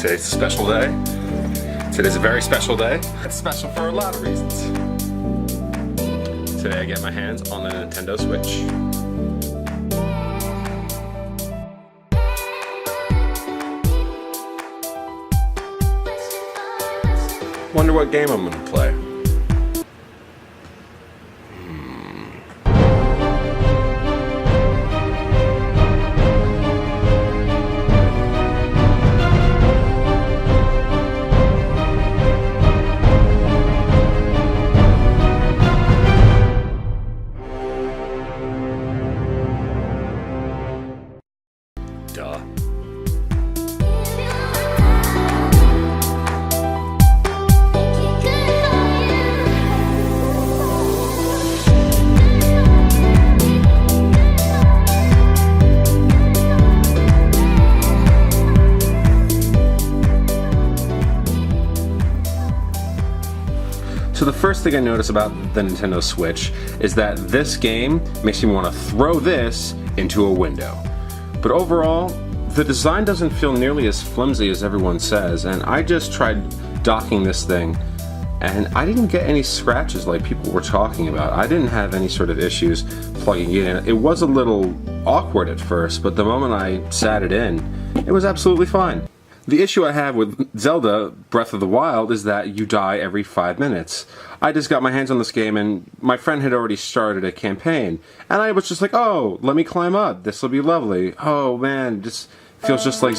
Today's a special day. Today's a very special day. It's special for a lot of reasons. Today I get my hands on the Nintendo Switch. Wonder what game I'm gonna play. Duh. So the first thing I notice about the Nintendo Switch is that this game makes me want to throw this into a window. But overall, the design doesn't feel nearly as flimsy as everyone says, and I just tried docking this thing and I didn't get any scratches like people were talking about. I didn't have any sort of issues plugging it in. It was a little awkward at first, but the moment I sat it in, it was absolutely fine. The issue I have with Zelda Breath of the Wild is that you die every 5 minutes. I just got my hands on this game and my friend had already started a campaign. And I was just like, oh, let me climb up. This will be lovely. Oh man, it just feels just like...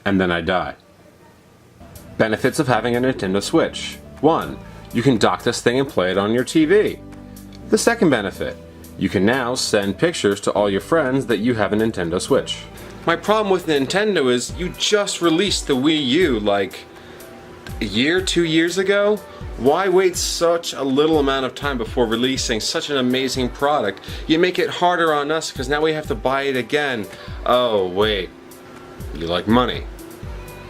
And then I die. Benefits of having a Nintendo Switch. 1. You can dock this thing and play it on your TV. The second benefit, you can now send pictures to all your friends that you have a Nintendo Switch. My problem with Nintendo is you just released the Wii U like a year, 2 years ago. Why wait such a little amount of time before releasing such an amazing product? You make it harder on us because now we have to buy it again. Oh wait, you like money.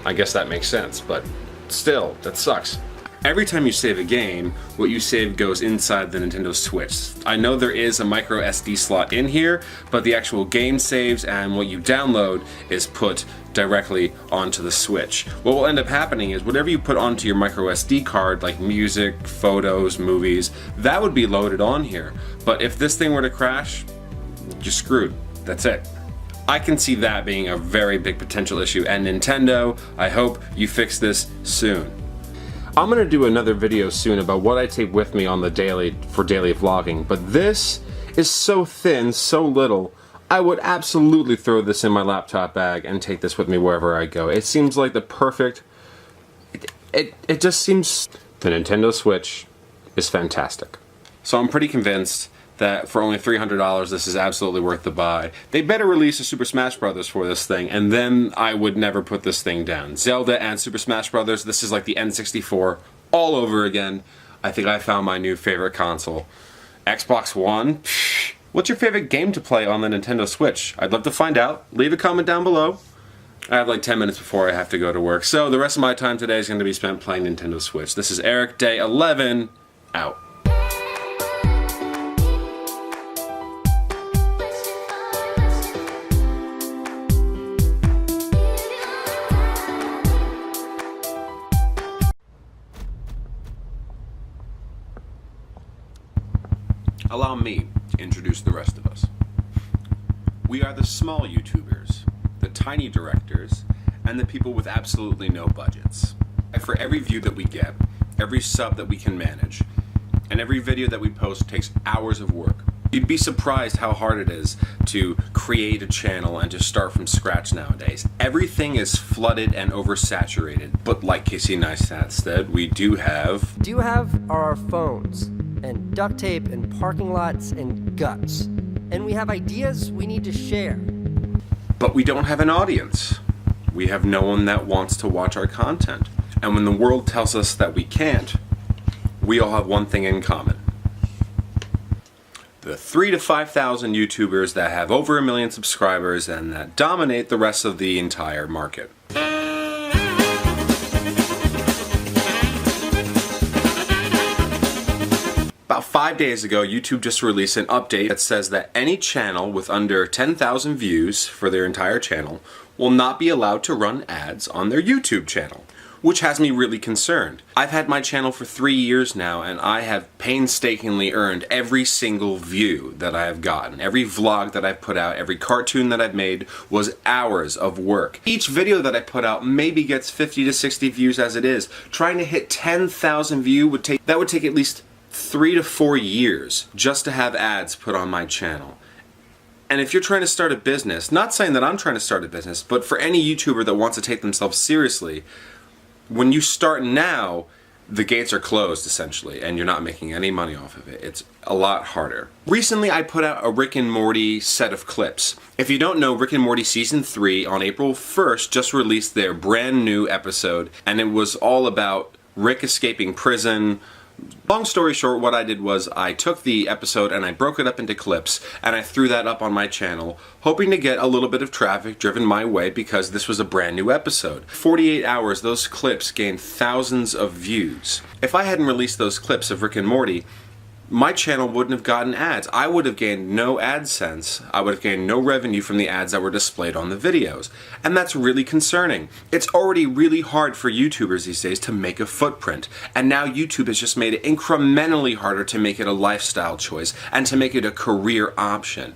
I guess that makes sense, but still, that sucks. Every time you save a game, what you save goes inside the Nintendo Switch. I know there is a micro SD slot in here, but the actual game saves and what you download is put directly onto the Switch. What will end up happening is whatever you put onto your micro SD card, like music, photos, movies, that would be loaded on here. But if this thing were to crash, you're screwed. That's it. I can see that being a very big potential issue, and Nintendo, I hope you fix this soon. I'm gonna do another video soon about what I take with me on the daily for daily vlogging, but this is so thin, so little, I would absolutely throw this in my laptop bag and take this with me wherever I go. It seems like the perfect, it just seems, the Nintendo Switch is fantastic. So I'm pretty convinced that for only $300 this is absolutely worth the buy. They better release a Super Smash Bros. For this thing, and then I would never put this thing down. Zelda and Super Smash Bros. This is like the N64 all over again. I think I found my new favorite console. Xbox One? Psh, what's your favorite game to play on the Nintendo Switch? I'd love to find out. Leave a comment down below. I have like 10 minutes before I have to go to work, so the rest of my time today is going to be spent playing Nintendo Switch. This is Eric, day 11, out. Allow me to introduce the rest of us. We are the small YouTubers, the tiny directors, and the people with absolutely no budgets. For every view that we get, every sub that we can manage, and every video that we post takes hours of work. You'd be surprised how hard it is to create a channel and to start from scratch nowadays. Everything is flooded and oversaturated, but like Casey Neistat said, we do have our phones, and duct tape, and parking lots, and guts. And we have ideas we need to share. But we don't have an audience. We have no one that wants to watch our content. And when the world tells us that we can't, we all have one thing in common. The 3,000 to 5,000 YouTubers that have over 1 million subscribers and that dominate the rest of the entire market. About 5 days ago, YouTube just released an update that says that any channel with under 10,000 views for their entire channel will not be allowed to run ads on their YouTube channel, which has me really concerned. I've had my channel for 3 years now, and I have painstakingly earned every single view that I have gotten. Every vlog that I've put out, every cartoon that I've made was hours of work. Each video that I put out maybe gets 50 to 60 views as it is. Trying to hit 10,000 views would take at least 3 to 4 years just to have ads put on my channel. And if you're trying to start a business, not saying that I'm trying to start a business, but for any YouTuber that wants to take themselves seriously, when you start now, the gates are closed essentially, and you're not making any money off of it. It's a lot harder. Recently I put out a Rick and Morty set of clips. If you don't know, Rick and Morty Season 3 on April 1st just released their brand new episode, and it was all about Rick escaping prison. Long story short, what I did was I took the episode and I broke it up into clips and I threw that up on my channel, hoping to get a little bit of traffic driven my way because this was a brand new episode. 48 hours, those clips gained thousands of views. If I hadn't released those clips of Rick and Morty, my channel wouldn't have gotten ads. I would have gained no AdSense. I would have gained no revenue from the ads that were displayed on the videos. And that's really concerning. It's already really hard for YouTubers these days to make a footprint. And now YouTube has just made it incrementally harder to make it a lifestyle choice and to make it a career option.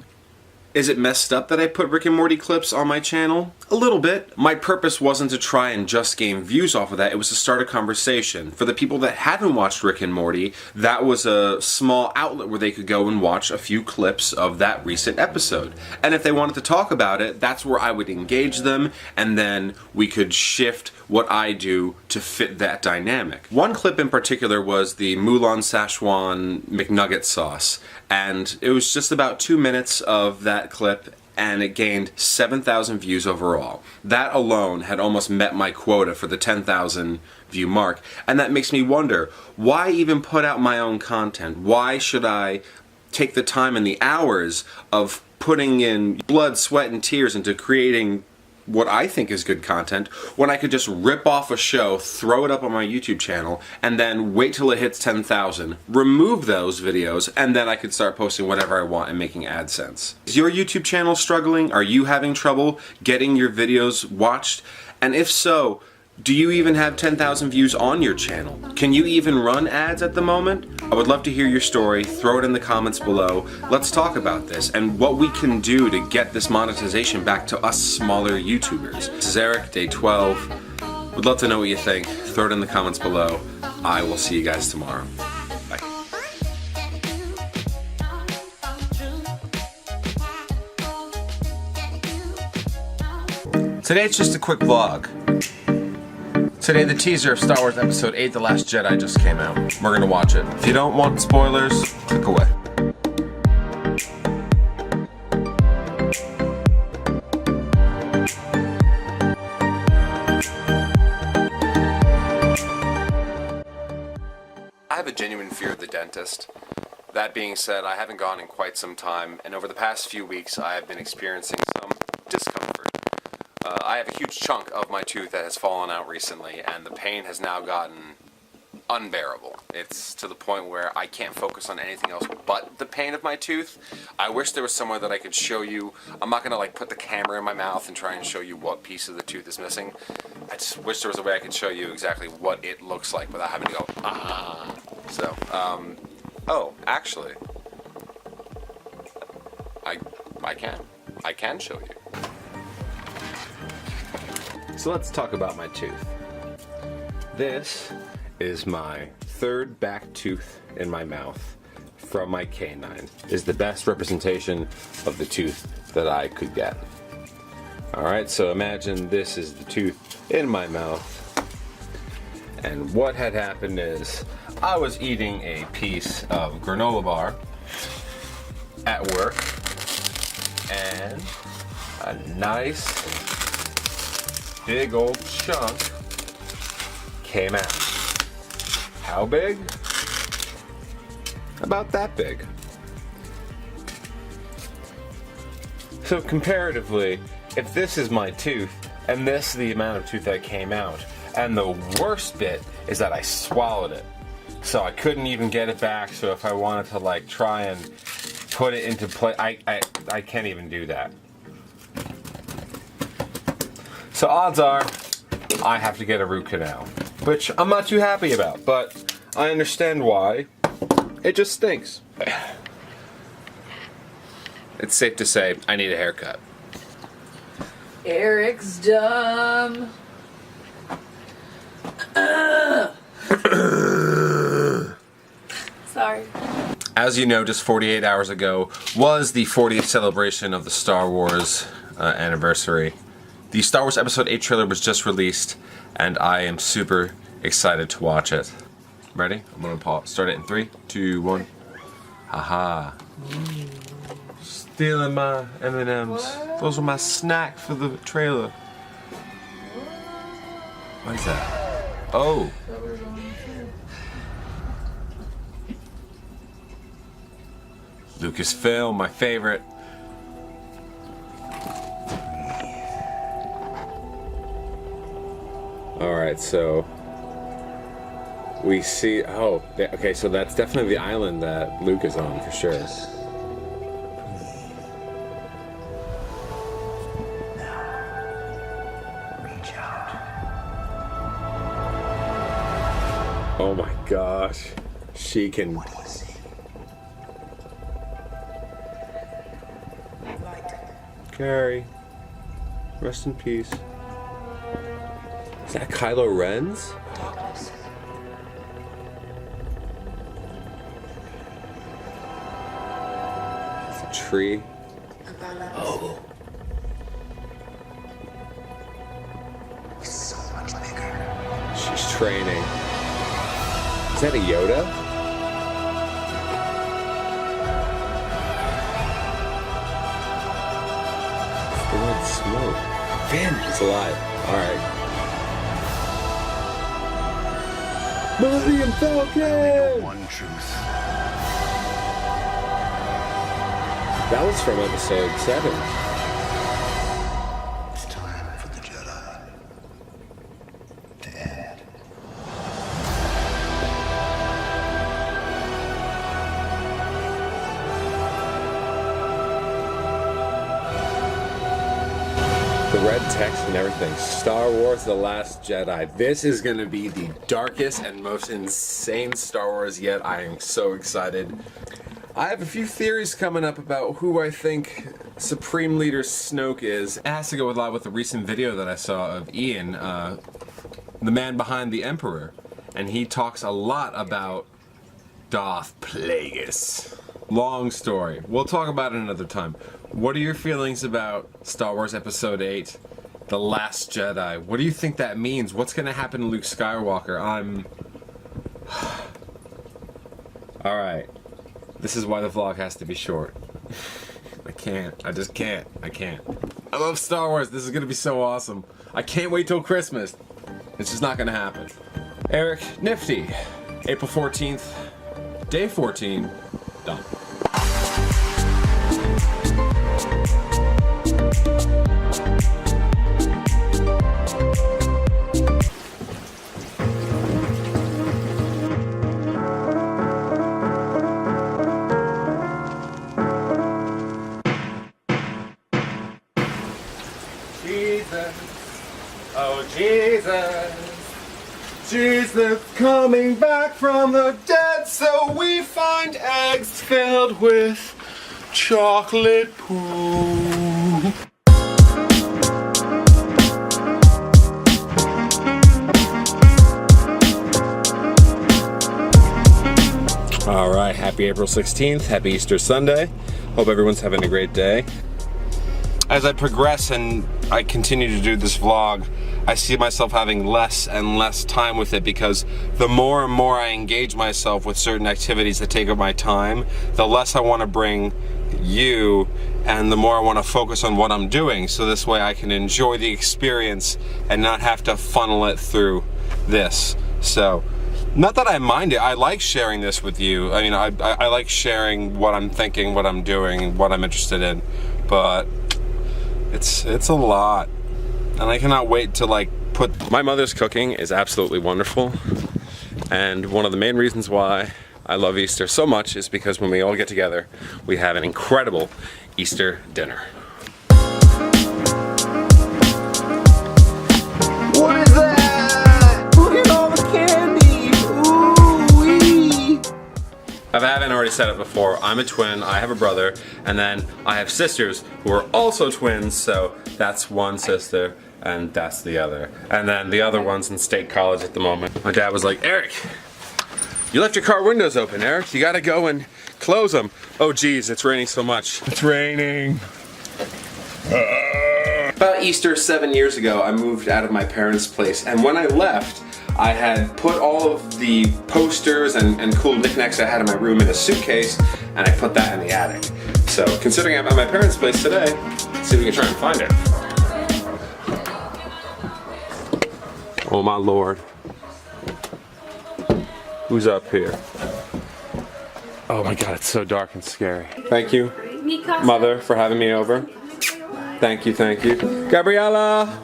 Is it messed up that I put Rick and Morty clips on my channel? A little bit. My purpose wasn't to try and just gain views off of that, it was to start a conversation. For the people that haven't watched Rick and Morty, that was a small outlet where they could go and watch a few clips of that recent episode. And if they wanted to talk about it, that's where I would engage them, and then we could shift what I do to fit that dynamic. One clip in particular was the Moulin Szechuan McNugget sauce, and it was just about 2 minutes of that clip, and it gained 7,000 views overall. That alone had almost met my quota for the 10,000 view mark, and that makes me wonder, why even put out my own content? Why should I take the time and the hours of putting in blood, sweat, and tears into creating what I think is good content when I could just rip off a show, throw it up on my YouTube channel, and then wait till it hits 10,000, remove those videos, and then I could start posting whatever I want and making AdSense. Is your YouTube channel struggling? Are you having trouble getting your videos watched? And if so, do you even have 10,000 views on your channel? Can you even run ads at the moment? I would love to hear your story. Throw it in the comments below. Let's talk about this and what we can do to get this monetization back to us smaller YouTubers. This is Eric, day 12. Would love to know what you think. Throw it in the comments below. I will see you guys tomorrow. Bye. Today it's just a quick vlog. Today the teaser of Star Wars Episode 8, The Last Jedi just came out. We're gonna watch it. If you don't want spoilers, click away. I have a genuine fear of the dentist. That being said, I haven't gone in quite some time, and over the past few weeks I have been experiencing some discomfort. I have a huge chunk of my tooth that has fallen out recently, and the pain has now gotten unbearable. It's to the point where I can't focus on anything else but the pain of my tooth. I wish there was somewhere that I could show you. I'm not gonna like put the camera in my mouth and try and show you what piece of the tooth is missing. I just wish there was a way I could show you exactly what it looks like without having to go, ah. So, oh, actually, I can show you. So let's talk about my tooth. This is my third back tooth in my mouth from my canine. Is the best representation of the tooth that I could get. Alright, so imagine this is the tooth in my mouth. And what had happened is I was eating a piece of granola bar at work, and a nice big old chunk came out. How big? About that big. So comparatively, if this is my tooth, and this is the amount of tooth that came out, and the worst bit is that I swallowed it. So I couldn't even get it back. So if I wanted to like try and put it into play, I can't even do that. So odds are I have to get a root canal, which I'm not too happy about, but I understand why. It just stinks. It's safe to say I need a haircut. Eric's dumb. Sorry. As you know, just 48 hours ago was the 40th celebration of the Star Wars anniversary. The Star Wars Episode 8 trailer was just released, and I am super excited to watch it. Ready? I'm gonna pause. Start it in 3, 2, 1. Haha. Stealing my M&Ms. What? Those were my snack for the trailer. What is that? Oh. Lucasfilm, my favorite. Alright, so we see, oh, okay, so that's definitely the island that Luke is on for sure. Reach out. Oh my gosh, she can. What do you see? Light. Carrie, rest in peace. Is that Kylo Ren's? Darkness. It's a tree. Oh. It's so much bigger. She's training. Is that a Yoda? It's the red smoke. Damn, he's alive. Alright. Millennium Falcon! One truth. That was from episode 7. It's time for the Jedi to end. The red text and everything. Star Wars The Last Jedi. This is going to be the darkest and most insane Star Wars yet. I am so excited. I have a few theories coming up about who I think Supreme Leader Snoke is. It has to go a lot with the recent video that I saw of Ian, the man behind the Emperor. And he talks a lot about Darth Plagueis. Long story. We'll talk about it another time. What are your feelings about Star Wars Episode 8, The Last Jedi? What do you think that means? What's going to happen to Luke Skywalker? Alright. This is why the vlog has to be short. I can't. I just can't. I can't. I love Star Wars. This is going to be so awesome. I can't wait till Christmas. It's just not going to happen. Eric, NiftYeee. April 14th. Day 14. Done. Jesus, oh Jesus, Jesus coming back from the dead, so we find eggs filled with chocolate poo. Alright, happy April 16th, happy Easter Sunday. Hope everyone's having a great day. As I progress and I continue to do this vlog, I see myself having less and less time with it, because the more and more I engage myself with certain activities that take up my time, the less I want to bring you, and the more I want to focus on what I'm doing, so this way I can enjoy the experience and not have to funnel it through this. So, not that I mind it, I like sharing this with you. I mean, I like sharing what I'm thinking, what I'm doing, what I'm interested in, but it's a lot, and I cannot wait to like put. My mother's cooking is absolutely wonderful. And one of the main reasons why I love Easter so much is because when we all get together, we have an incredible Easter dinner. What is that? Look at all the candy! Ooh-wee! If I haven't already said it before, I'm a twin, I have a brother, and then I have sisters who are also twins, so that's one sister and that's the other. And then the other one's in state college at the moment. My dad was like, Eric, you left your car windows open, Eric. You gotta go and close them. Oh geez, it's raining so much. It's raining. About Easter 7 years ago, I moved out of my parents' place, and when I left, I had put all of the posters and cool knickknacks I had in my room in a suitcase, and I put that in the attic. So, considering I'm at my parents' place today, let's see if we can try and find it. Oh my lord. Who's up here? Oh my god, it's so dark and scary. Thank you, Mother, for having me over. Thank you, thank you. Gabriella!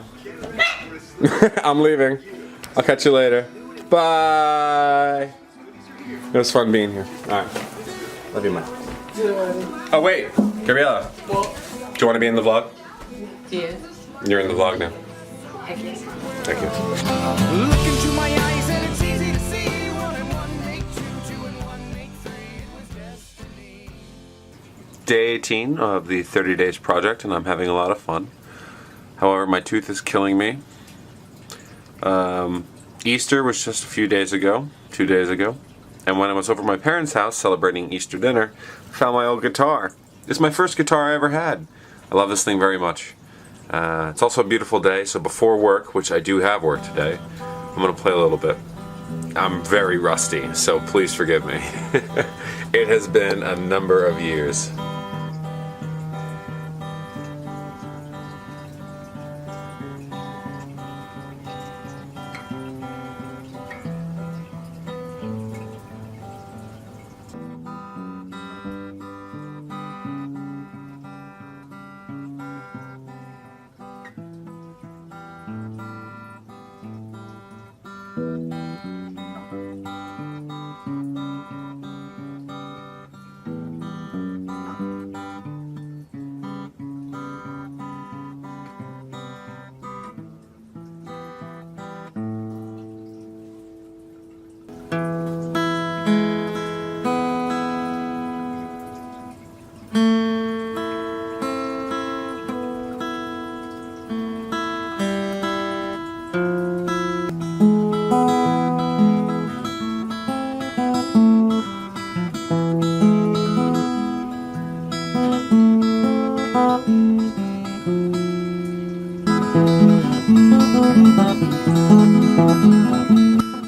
I'm leaving. I'll catch you later. Bye! It was fun being here. Alright. Love you, man. Oh wait, Gabriella. What? Do you want to be in the vlog? Yeah. You're in the vlog now. Heck yes. Thank you. Look into my eyes and it's easy to see. 1 and 1 make 2, 2 and 1 make 3. It was destiny. Day 18 of the 30 days project, and I'm having a lot of fun. However, my tooth is killing me. Easter was just a few days ago, 2 days ago, and when I was over at my parents' house celebrating Easter dinner, I found my old guitar. It's my first guitar I ever had. I love this thing very much. It's also a beautiful day, so before work, which I do have work today, I'm going to play a little bit. I'm very rusty, so please forgive me. It has been a number of years.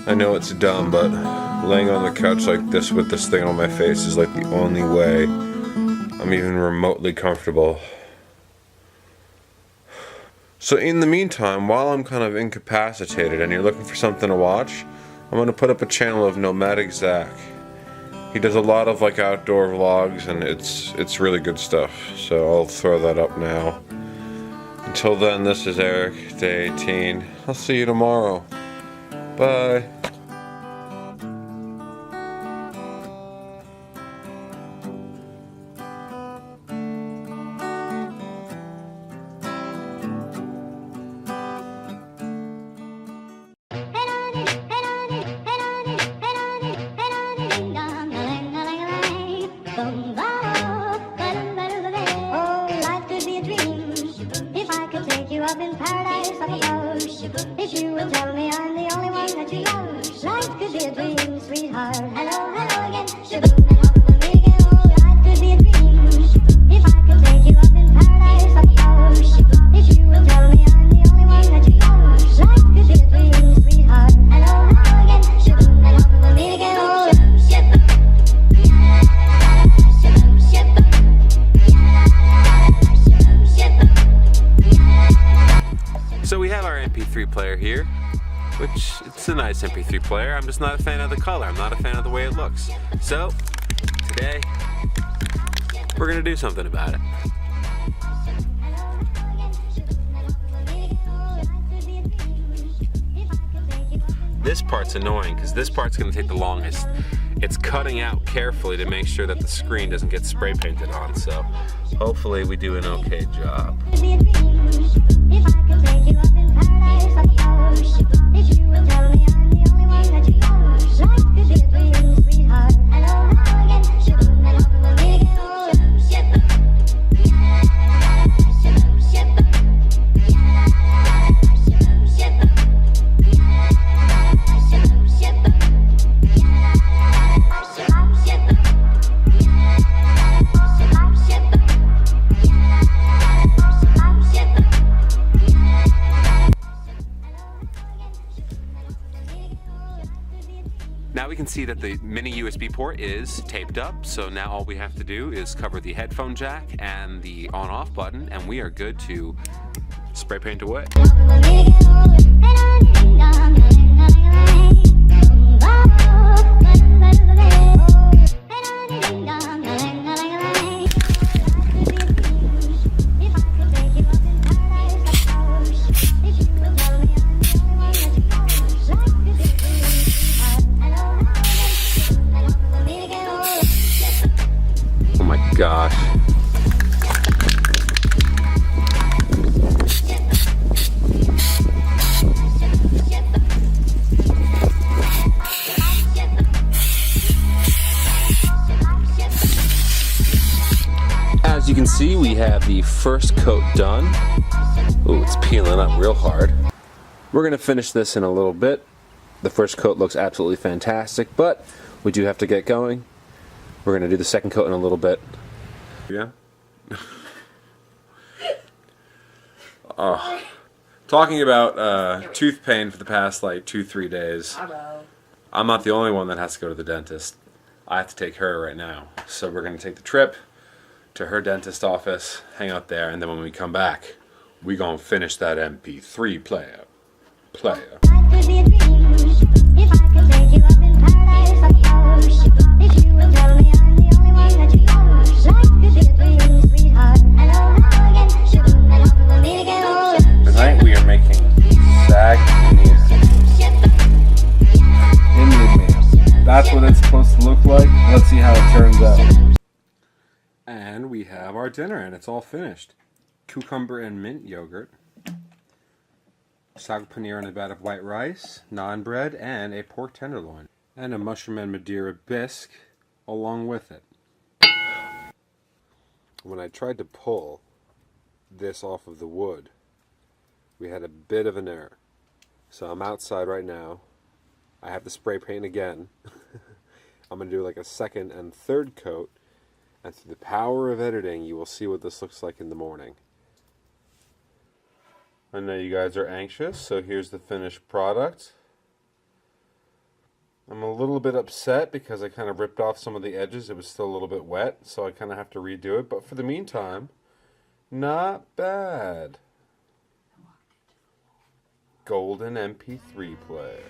I know it's dumb, but laying on the couch like this with this thing on my face is like the only way I'm even remotely comfortable. So in the meantime, while I'm kind of incapacitated and you're looking for something to watch, I'm going to put up a channel of Nomadic Zach. He does a lot of like outdoor vlogs and it's really good stuff. So I'll throw that up now. Until then, this is Eric, day 18. I'll see you tomorrow. Bye. Up in paradise up above. If you will tell me I'm the only one that you love, life could be a dream, sweetheart. Hello, hello again. Shaboom and home and me again. Oh, life could be a dream. If I could take you up in paradise up above. If you will tell me I'm the only one that you love, life could be a dream, sweetheart. Hello, hello again. Shaboom and home and me again. Oh, so we have our MP3 player here, which it's a nice MP3 player. I'm just not a fan of the color. I'm not a fan of the way it looks. So today we're gonna do something about it. This part's annoying because this part's going to take the longest. It's cutting out carefully to make sure that the screen doesn't get spray painted on, so hopefully we do an okay job. It'd be a dream if I could take you up in paradise on the ocean. If you will tell me I'm the only one that you love. Life could be a dream, sweetheart. Hello, hello again. Shaboom, and hoping we'll meet again. Oh, shaboom. Shaboom, shaboom. Shaboom, shaboom. Shaboom, shaboom. Now we can see that the mini USB port is taped up, so now all we have to do is cover the headphone jack and the on-off button, and we are good to spray paint away. Oh my gosh. As you can see, we have the first coat done. Ooh, it's peeling up real hard. We're gonna finish this in a little bit. The first coat looks absolutely fantastic, but we do have to get going. We're gonna do the second coat in a little bit. Yeah. Talking about tooth pain for the past like 2-3 days. I'm not the only one that has to go to the dentist. I have to take her right now. So we're gonna take the trip to her dentist office, hang out there, and then when we come back, we gonna finish that MP3 player. Life could be a dream if I could take you up in paradise on the ocean. If you will tell me I'm the only one that you love. Life could be a dream, sweetheart. Hello, hello again. Shaboom, and hoping we'll meet again. Oh, Tonight we are making sag paneer. Indian meal. That's what it's supposed to look like. Let's see how it turns out. And we have our dinner, and it's all finished. Cucumber and mint yogurt, sag paneer on a bed of white rice, naan bread, and a pork tenderloin, and a mushroom and Madeira bisque along with it. When I tried to pull this off of the wood, we had a bit of an error. So I'm outside right now. I have to spray paint again. I'm going to do like a second and third coat, and through the power of editing, you will see what this looks like in the morning. I know you guys are anxious, so here's the finished product. I'm a little bit upset because I kind of ripped off some of the edges. It was still a little bit wet, so I kind of have to redo it. But for the meantime, not bad. Golden MP3 player.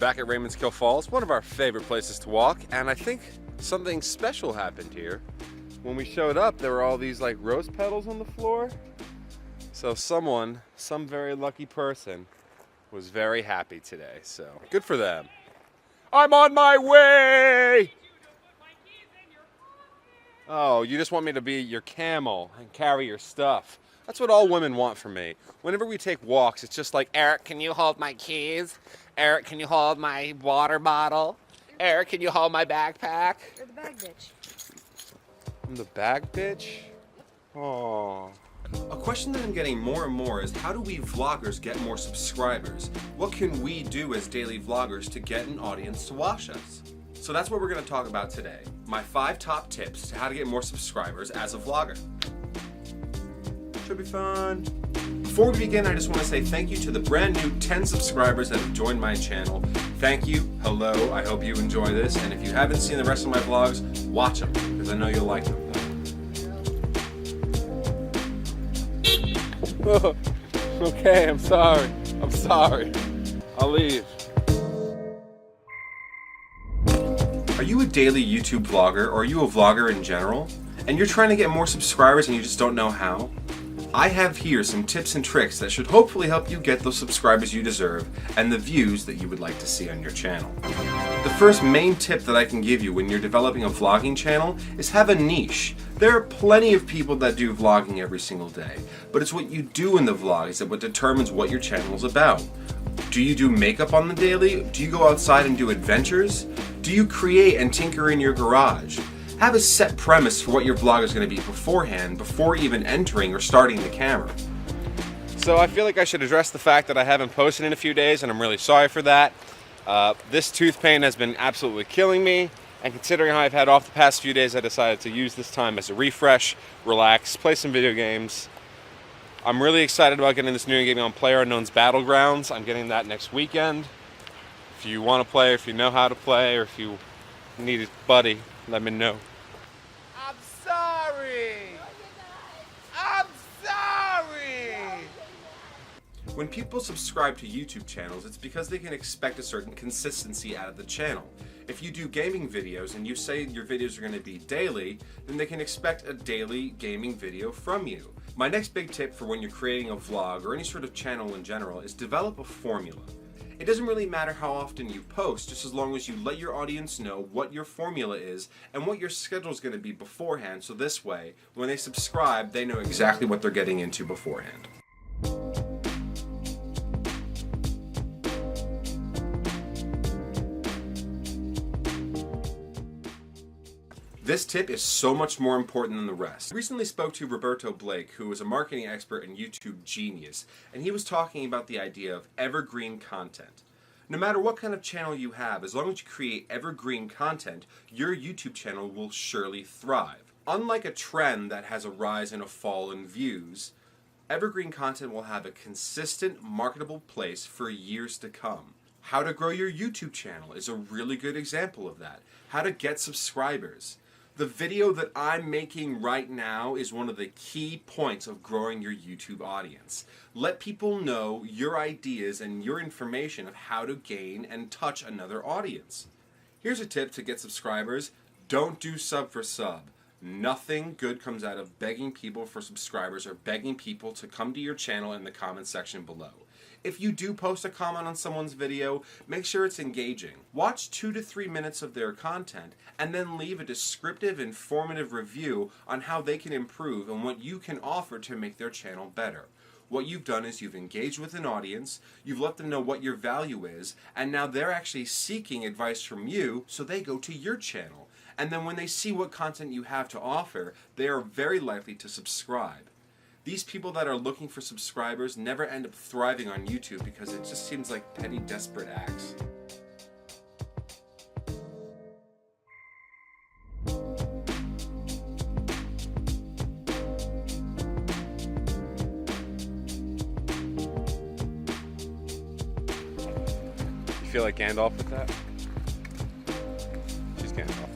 Back at Raymond's Falls, one of our favorite places to walk, and I think something special happened here. When we showed up, there were all these like rose petals on the floor. So some very lucky person was very happy today, so good for them. I'm on my way! Oh, you just want me to be your camel and carry your stuff. That's what all women want from me. Whenever we take walks, it's just like, Eric, can you hold my keys? Eric, can you hold my water bottle? Eric, can you hold my backpack? You're the bag bitch. I'm the bag bitch? Aww. A question that I'm getting more and more is, how do we vloggers get more subscribers? What can we do as daily vloggers to get an audience to watch us? So that's what we're going to talk about today. My 5 top tips to how to get more subscribers as a vlogger. Should be fun. Before we begin, I just want to say thank you to the brand new 10 subscribers that have joined my channel. Thank you. Hello. I hope you enjoy this. And if you haven't seen the rest of my vlogs, watch them because I know you'll like them. Okay, I'm sorry. I'll leave. Are you a daily YouTube vlogger, or are you a vlogger in general? And you're trying to get more subscribers and you just don't know how? I have here some tips and tricks that should hopefully help you get those subscribers you deserve and the views that you would like to see on your channel. The first main tip that I can give you when you're developing a vlogging channel is have a niche. There are plenty of people that do vlogging every single day, but it's what you do in the vlogs that what determines what your channel is about. Do you do makeup on the daily? Do you go outside and do adventures? Do you create and tinker in your garage? Have a set premise for what your vlog is going to be beforehand, before even entering or starting the camera. So I feel like I should address the fact that I haven't posted in a few days, and I'm really sorry for that. This tooth pain has been absolutely killing me, and considering how I've had off the past few days, I decided to use this time as a refresh, relax, play some video games. I'm really excited about getting this new game on PlayerUnknown's Battlegrounds. I'm getting that next weekend. If you want to play, if you know how to play, or if you need a buddy, let me know. I'm sorry. I'm sorry. When people subscribe to YouTube channels, it's because they can expect a certain consistency out of the channel. If you do gaming videos and you say your videos are going to be daily, then they can expect a daily gaming video from you. My next big tip for when you're creating a vlog or any sort of channel in general is develop a formula. It doesn't really matter how often you post, just as long as you let your audience know what your formula is and what your schedule is going to be beforehand, so this way, when they subscribe, they know exactly what they're getting into beforehand. This tip is so much more important than the rest. I recently spoke to Roberto Blake, who is a marketing expert and YouTube genius, and he was talking about the idea of evergreen content. No matter what kind of channel you have, as long as you create evergreen content, your YouTube channel will surely thrive. Unlike a trend that has a rise and a fall in views, evergreen content will have a consistent, marketable place for years to come. How to grow your YouTube channel is a really good example of that. How to get subscribers. The video that I'm making right now is one of the key points of growing your YouTube audience. Let people know your ideas and your information of how to gain and touch another audience. Here's a tip to get subscribers. Don't do sub for sub. Nothing good comes out of begging people for subscribers or begging people to come to your channel in the comment section below. If you do post a comment on someone's video, make sure it's engaging. Watch 2 to 3 minutes of their content and then leave a descriptive, informative review on how they can improve and what you can offer to make their channel better. What you've done is you've engaged with an audience, you've let them know what your value is, and now they're actually seeking advice from you, so they go to your channel. And then when they see what content you have to offer, they are very likely to subscribe. These people that are looking for subscribers never end up thriving on YouTube because it just seems like petty, desperate acts. You feel like Gandalf with that? She's Gandalf.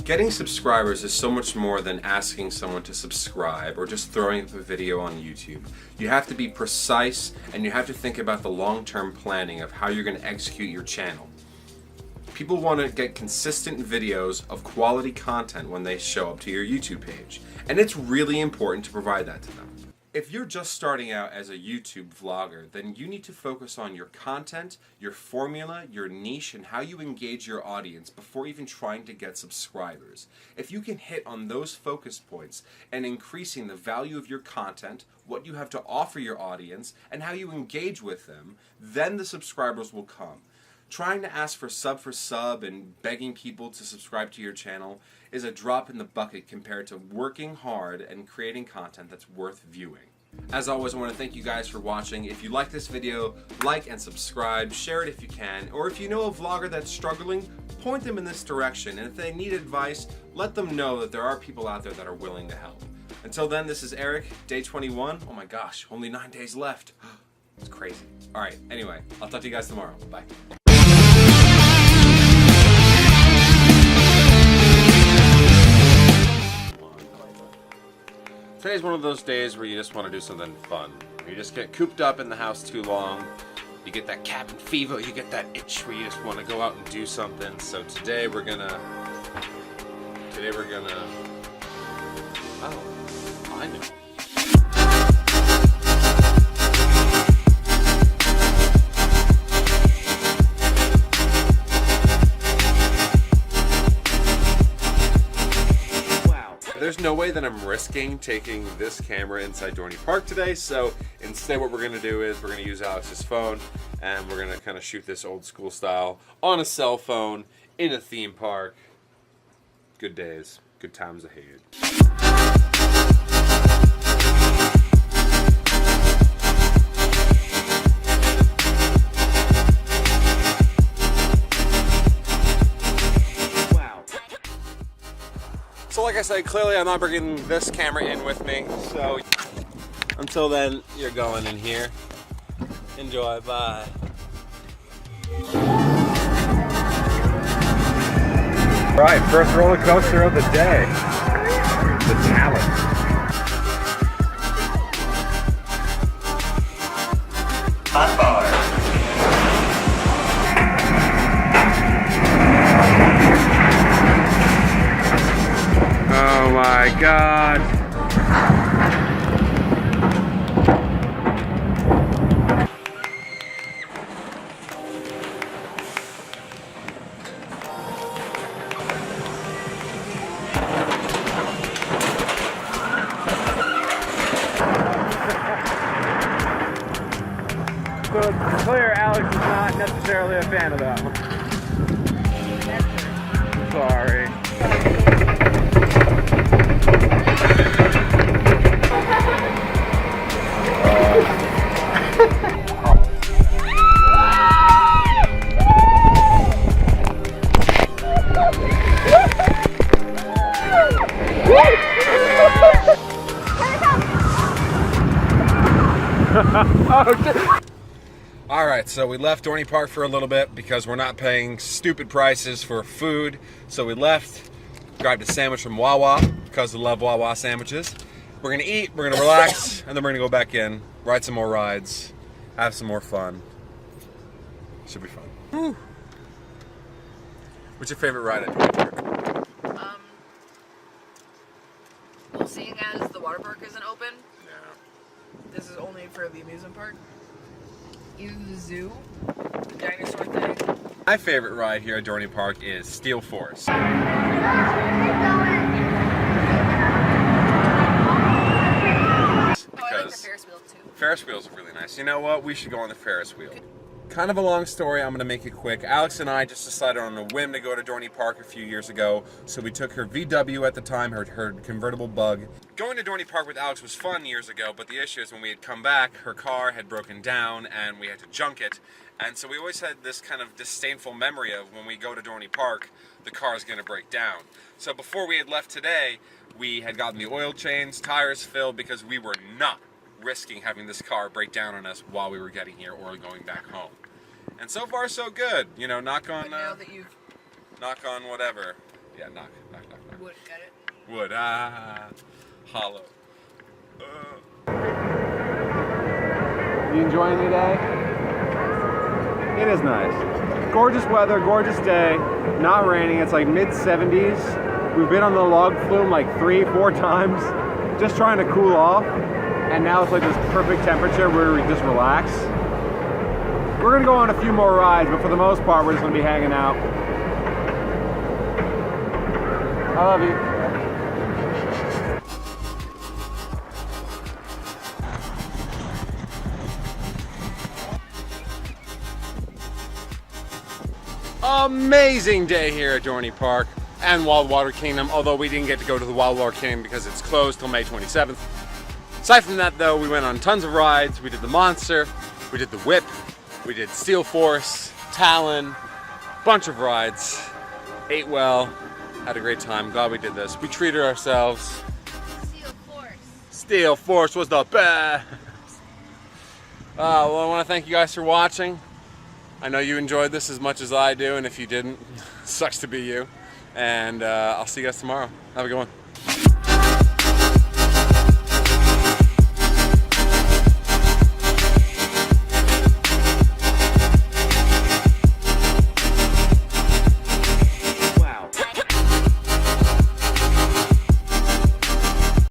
Getting subscribers is so much more than asking someone to subscribe or just throwing up a video on YouTube. You have to be precise and you have to think about the long-term planning of how you're going to execute your channel. People want to get consistent videos of quality content when they show up to your YouTube page, and it's really important to provide that to them. If you're just starting out as a YouTube vlogger, then you need to focus on your content, your formula, your niche, and how you engage your audience before even trying to get subscribers. If you can hit on those focus points and increasing the value of your content, what you have to offer your audience, and how you engage with them, then the subscribers will come. Trying to ask for sub and begging people to subscribe to your channel is a drop in the bucket compared to working hard and creating content that's worth viewing. As always, I want to thank you guys for watching. If you like this video, like and subscribe, share it if you can, or if you know a vlogger that's struggling, point them in this direction, and if they need advice, let them know that there are people out there that are willing to help. Until then, this is Eric, day 21. Oh my gosh, only 9 days left. It's crazy. Alright, anyway, I'll talk to you guys tomorrow. Bye. Today's one of those days where you just want to do something fun. You just get cooped up in the house too long. You get that cabin fever, you get that itch where you just want to go out and do something. So today we're gonna... Oh, I know. There's no way that I'm risking taking this camera inside Dorney Park today, so instead what we're going to do is we're going to use Alex's phone, and we're going to kind of shoot this old school style on a cell phone in a theme park. Good days, good times ahead. So like I said, clearly I'm not bringing this camera in with me, so until then, you're going in here. Enjoy, bye. Right, first roller coaster of the day. The Talent. Hot bar. Oh my God. So it's clear Alex is not necessarily a fan of that one. Sorry. Alright, so we left Dorney Park for a little bit because we're not paying stupid prices for food. So we left, grabbed a sandwich from Wawa because we love Wawa sandwiches. We're gonna eat, we're gonna relax, and then we're gonna go back in, ride some more rides, have some more fun. Should be fun. Woo. What's your favorite ride at Dorney Park? Well, seeing as the water park isn't open, This is only for the amusement park. Either the zoo, the dinosaur thing. My favorite ride here at Dorney Park is Steel Force. Oh, I like the Ferris wheel too. Ferris wheels are really nice. You know what? We should go on the Ferris wheel. Kind of a long story, I'm going to make it quick. Alex and I just decided on a whim to go to Dorney Park a few years ago, so we took her VW at the time, her convertible Bug. Going to Dorney Park with Alex was fun years ago, but the issue is when we had come back, her car had broken down and we had to junk it. And so we always had this kind of disdainful memory of when we go to Dorney Park, the car is going to break down. So before we had left today, we had gotten the oil change, tires filled, because we were not risking having this car break down on us while we were getting here or going back home. And so far so good. You know, knock on Now that you've whatever. Yeah, knock. wood cut it. Wood, hollow. You enjoying the day? It is nice. Gorgeous weather, gorgeous day, not raining. It's like mid-70s. We've been on the log flume like 3-4 times, just trying to cool off. And now it's like this perfect temperature where we just relax. We're gonna go on a few more rides, but for the most part, we're just gonna be hanging out. I love you. Amazing day here at Dorney Park and Wild Water Kingdom, although we didn't get to go to the Wild Water Kingdom because it's closed till May 27th. Aside from that though, we went on tons of rides. We did the Monster, we did the Whip, we did Steel Force, Talon, bunch of rides. Ate well, had a great time. Glad we did this. We treated ourselves. Steel Force was the best. Well, I want to thank you guys for watching. I know you enjoyed this as much as I do, and if you didn't, sucks to be you. And I'll see you guys tomorrow. Have a good one.